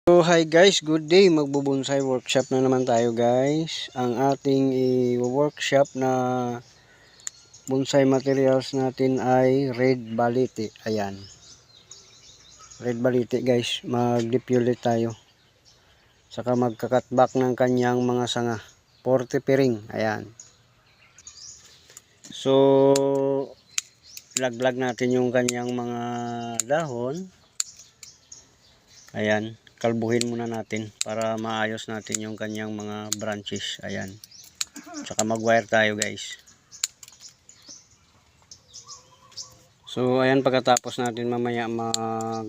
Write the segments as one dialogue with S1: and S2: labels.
S1: So hi guys, good day. Magbubonsai workshop na naman tayo guys. Ang ating workshop na bonsai materials natin ay red balete. Ayan. Red balete guys. Mag-depulate tayo. Saka magka-cutback ng kanyang mga sanga. 40 piring. Ayan. So laglag natin yung kanyang mga dahon. Ayan. Kalbuhin muna natin para maayos natin yung kanyang mga branches. Ayan. Tsaka mag-wire tayo guys. So ayan, pagkatapos natin mamaya mag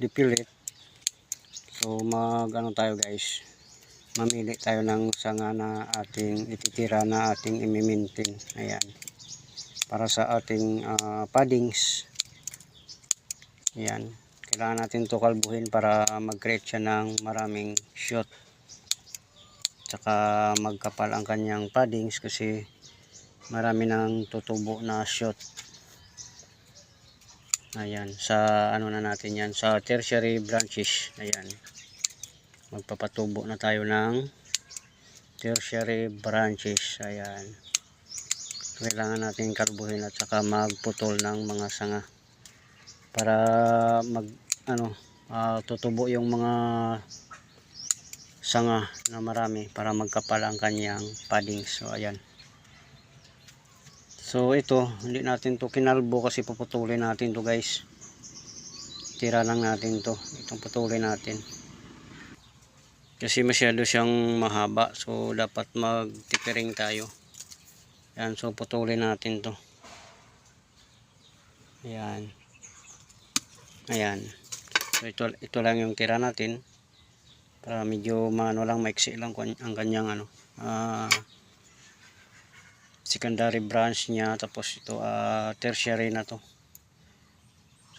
S1: depulate. So ano tayo guys. Mamili tayo ng sanga na ating ititira na ating i-maintain. Ayan. Para sa ating paddings. Ayan. Kailangan natin ito kalbuhin para mag-create siya ng maraming shoot. Tsaka magkapal ang kanyang paddings kasi marami nang tutubo na shoot. Ayan. Sa ano na natin yan. Sa tertiary branches. Ayan. Magpapatubo na tayo ng tertiary branches. Ayan. Kailangan natin kalbuhin at saka magputol ng mga sanga. Para tutubo yung mga sanga na marami para magkapal ang kanyang paddings. So ayan. So ito, hindi natin to kinalbo kasi puputulin natin to guys. Tira lang natin to. Itong putulin natin. Kasi masyado siyang mahaba. So dapat mag-tipering tayo. Ayan, so putulin natin to. Ayan. Ayan. So ito lang yung tira natin. Para medyo maiksi lang ang kanyang secondary branch niya. Tapos ito tertiary na to.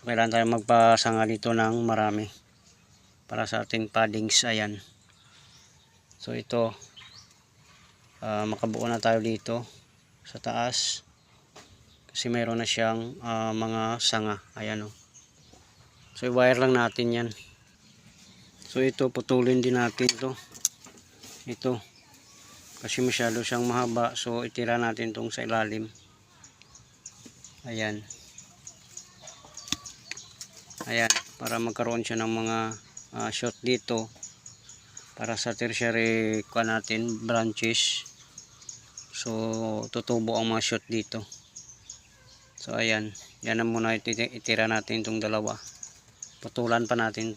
S1: So kailangan tayo magpasanga dito ng marami para sa ating paddings. Ayan. So ito makabuo na tayo dito sa taas kasi mayroon na siyang mga sanga. Ayan o. So i-wire lang natin yan. So ito putulin din natin to. Ito kasi masyado siyang mahaba. So itira natin tong sa ilalim. Ayan. Ayan. Para magkaroon siya ng mga shot dito. Para sa tertiary natin branches. So tutubo ang mga shot dito. So ayan. Yan na muna itira natin itong dalawa. Putulan pa natin.